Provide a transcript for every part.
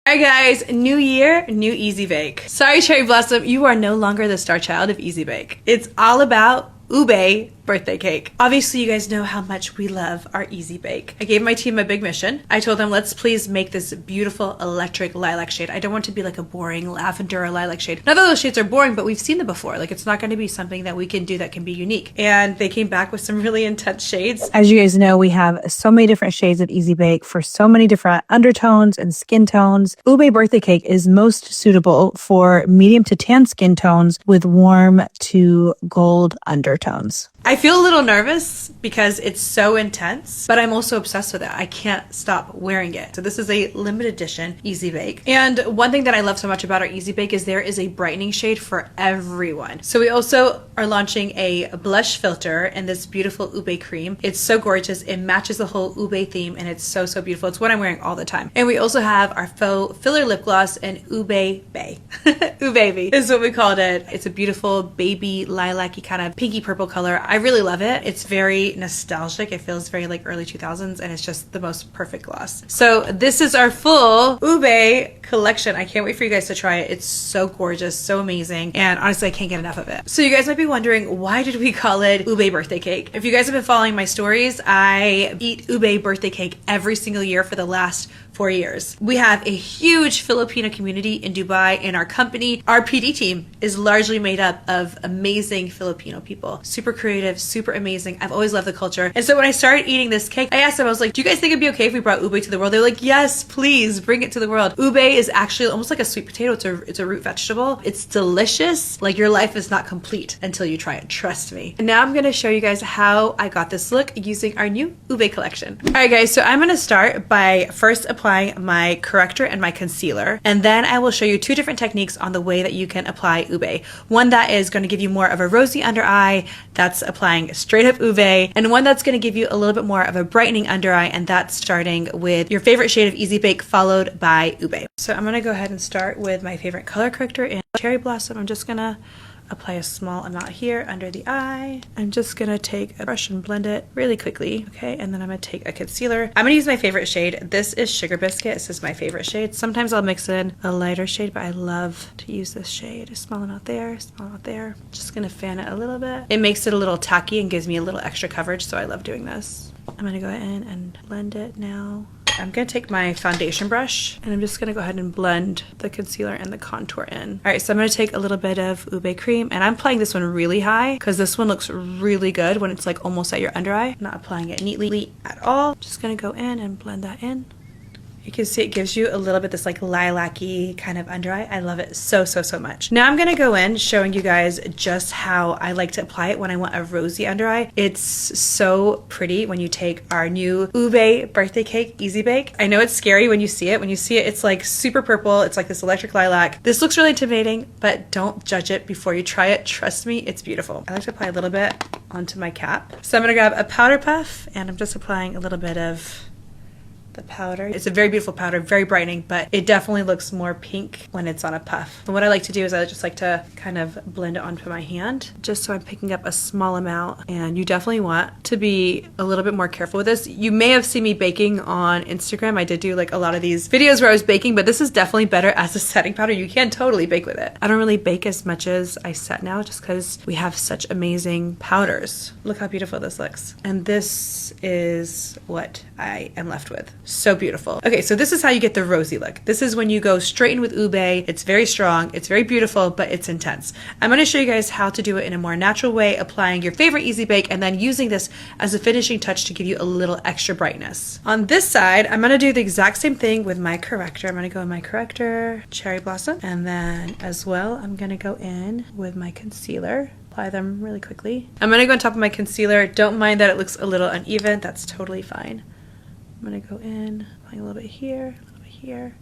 Alright guys, new year, new Easy Bake. Sorry Cherry Blossom, you are no longer the star child of Easy Bake. It's all about UBE birthday cake. Obviously you guys know how much we love our Easy Bake. I gave my team a big mission. I told them, let's please make this beautiful electric lilac shade. I don't want it to be like a boring lavender or lilac shade. Not that those shades are boring, but we've seen them before. Like, it's not going to be something that we can do that can be unique. And they came back with some really intense shades. As you guys know, we have so many different shades of Easy Bake for so many different undertones and skin tones. UBE birthday cake is most suitable for medium to tan skin tones with warm to gold undertones. I feel a little nervous because it's so intense, but I'm also obsessed with it. I can't stop wearing it. So this is a limited edition Easy Bake. And one thing that I love so much about our Easy Bake is there is a brightening shade for everyone. So we also are launching a blush filter in this beautiful UBE cream. It's so gorgeous. It matches the whole UBE theme and it's so, so beautiful. It's what I'm wearing all the time. And we also have our faux filler lip gloss in UBE BABY. UBE is what we called it. It's a beautiful baby lilac-y kind of pinky purple color. I really love it. It's very nostalgic. It feels very like early 2000s and it's just the most perfect gloss. So this is our full UBE collection. I can't wait for you guys to try it. It's so gorgeous, so amazing, and honestly I can't get enough of it. So you guys might be wondering, why did we call it UBE birthday cake? If you guys have been following my stories, I eat UBE birthday cake every single year for the last 4 years. We have a huge Filipino community in Dubai, and our company, our PD team, is largely made up of amazing Filipino people. Super creative, super amazing. I've always loved the culture. And so when I started eating this cake, I asked them, I was like, do you guys think it'd be okay if we brought UBE to the world? They were like, yes, please bring it to the world. UBE is actually almost like a sweet potato. It's a root vegetable. It's delicious. Like, your life is not complete until you try it. Trust me. And now I'm going to show you guys how I got this look using our new UBE collection. All right, guys. So I'm going to start by first applying my corrector and my concealer, and then I will show you two different techniques on the way that you can apply UBE. One that is going to give you more of a rosy under eye, that's applying straight up UBE, and one that's going to give you a little bit more of a brightening under eye, and that's starting with your favorite shade of Easy Bake followed by UBE. So I'm going to go ahead and start with my favorite color corrector in Cherry Blossom. I'm just going to apply a small amount here under the eye. I'm just gonna take a brush and blend it really quickly, okay? And then I'm gonna take a concealer. I'm gonna use my favorite shade. This is Sugar Biscuit. This is my favorite shade. Sometimes I'll mix in a lighter shade, but I love to use this shade. A small amount there, small amount there. Just gonna fan it a little bit. It makes it a little tacky and gives me a little extra coverage, so I love doing this. I'm gonna go in and blend it now. I'm going to take my foundation brush and I'm just going to go ahead and blend the concealer and the contour in. All right, so I'm going to take a little bit of UBE cream, and I'm applying this one really high because this one looks really good when it's like almost at your under eye. I'm not applying it neatly at all. Just going to go in and blend that in. You can see it gives you a little bit this like lilac-y kind of under eye. I love it so, so, so much. Now I'm gonna go in showing you guys just how I like to apply it when I want a rosy under eye. It's so pretty when you take our new UBE birthday cake Easy Bake. I know it's scary when you see it. When you see it, it's like super purple. It's like this electric lilac. This looks really intimidating, but don't judge it before you try it. Trust me, it's beautiful. I like to apply a little bit onto my cap. So I'm gonna grab a powder puff and I'm just applying a little bit of the powder. It's a very beautiful powder, very brightening, but it definitely looks more pink when it's on a puff. And what I like to do is I just like to kind of blend it onto my hand, just so I'm picking up a small amount. And you definitely want to be a little bit more careful with this. You may have seen me baking on Instagram. I did do like a lot of these videos where I was baking, but this is definitely better as a setting powder. You can totally bake with it. I don't really bake as much as I set now just because we have such amazing powders. Look how beautiful this looks. And this is what I am left with. So beautiful. Okay, so this is how you get the rosy look. This is when you go straight in with UBE. It's very strong, it's very beautiful, but it's intense. I'm going to show you guys how to do it in a more natural way, applying your favorite Easy Bake and then using this as a finishing touch to give you a little extra brightness. On this side, I'm going to do the exact same thing with my corrector. I'm going to go in my corrector, Cherry Blossom, and then as well, I'm going to go in with my concealer. Apply them really quickly. I'm going to go on top of my concealer. Don't mind that it looks a little uneven. That's totally fine. I'm gonna go in, applying a little bit here, a little bit here.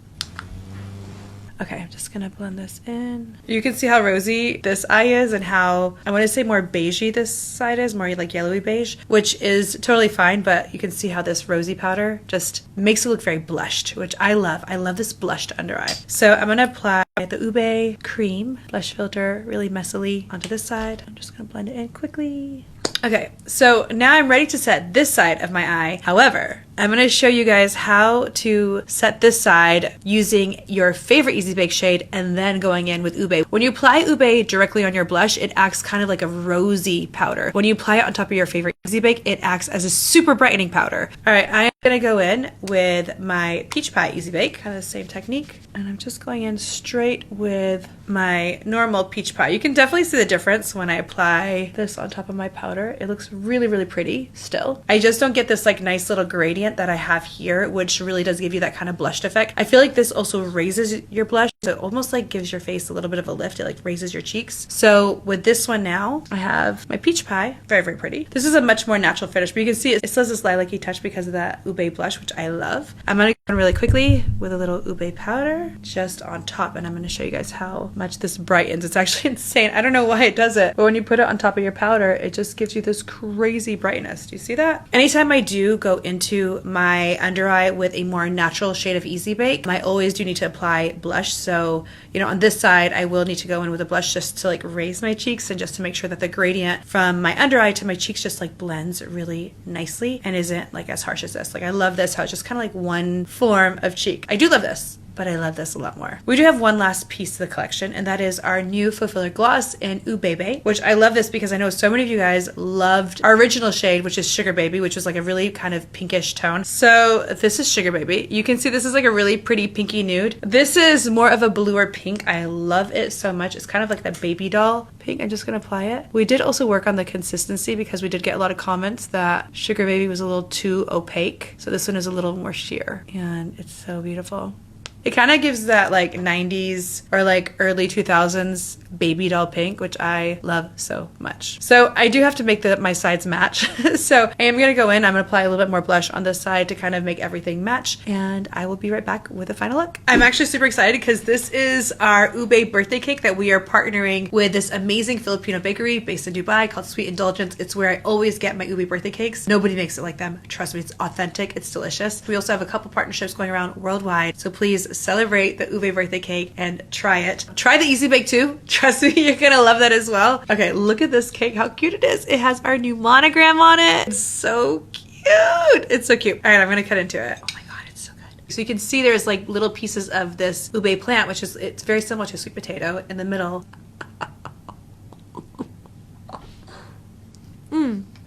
Okay, I'm just gonna blend this in. You can see how rosy this eye is and how, I want to say more beigey this side is, more like yellowy beige, which is totally fine, but you can see how this rosy powder just makes it look very blushed, which I love. I love this blushed under eye. So I'm gonna apply the UBE cream blush filter really messily onto this side. I'm just gonna blend it in quickly. Okay, so now I'm ready to set this side of my eye. However, I'm going to show you guys how to set this side using your favorite Easy Bake shade and then going in with UBE. When you apply UBE directly on your blush, it acts kind of like a rosy powder. When you apply it on top of your favorite Easy Bake, it acts as a super brightening powder. All right, I am going to go in with my Peach Pie Easy Bake, kind of the same technique. And I'm just going in straight with my normal Peach Pie. You can definitely see the difference when I apply this on top of my powder. It looks really, really pretty still. I just don't get this like nice little gradient that I have here, which really does give you that kind of blushed effect. I feel like this also raises your blush, so it almost like gives your face a little bit of a lift. It like raises your cheeks. So with this one now, I have my Peach Pie, very, very pretty. This is a much more natural finish, but you can see it still has this lilac-y touch because of that UBE blush, which I love. I'm gonna go in really quickly with a little UBE powder just on top, and I'm gonna show you guys how much this brightens. It's actually insane. I don't know why it does it, but when you put it on top of your powder, it just gives you this crazy brightness. Do you see that? Anytime I do go into my under eye with a more natural shade of Easy Bake, I always do need to apply blush. So, you know, on this side, I will need to go in with a blush just to like raise my cheeks and just to make sure that the gradient from my under eye to my cheeks just like blends really nicely and isn't like as harsh as this. Like I love this, how it's just kind of like one form of cheek. I do love this, but I love this a lot more. We do have one last piece of the collection, and that is our new Faux Filler Gloss in UUU-BABY, which I love this because I know so many of you guys loved our original shade, which is Sugar Baby, which is like a really kind of pinkish tone. So this is Sugar Baby. You can see this is like a really pretty pinky nude. This is more of a bluer pink. I love it so much. It's kind of like that baby doll pink. I'm just gonna apply it. We did also work on the consistency because we did get a lot of comments that Sugar Baby was a little too opaque. So this one is a little more sheer, and it's so beautiful. It kind of gives that like 90s or like early 2000s baby doll pink, which I love so much. So I do have to make my sides match. So I am going to go in, I'm going to apply a little bit more blush on this side to kind of make everything match, and I will be right back with a final look. I'm actually super excited because this is our UBE birthday cake that we are partnering with this amazing Filipino bakery based in Dubai called Sweet Indulgence. It's where I always get my UBE birthday cakes. Nobody makes it like them. Trust me, it's authentic, it's delicious. We also have a couple partnerships going around worldwide, so please celebrate the UBE birthday cake and try it. Try the Easy Bake too. Trust me, you're gonna love that as well. Okay, look at this cake, how cute it is. It has our new monogram on it. It's so cute. It's so cute. All right, I'm gonna cut into it. Oh my God, it's so good. So you can see there's like little pieces of this UBE plant, which is, it's very similar to a sweet potato in the middle.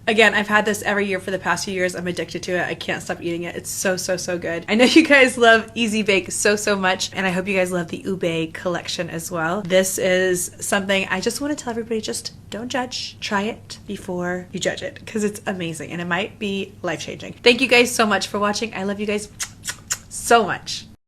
Again, I've had this every year for the past few years. I'm addicted to it. I can't stop eating it. It's so, so, so good. I know you guys love Easy Bake so, so much, and I hope you guys love the UBE collection as well. This is something I just want to tell everybody, just don't judge. Try it before you judge it, because it's amazing and it might be life-changing. Thank you guys so much for watching. I love you guys so much.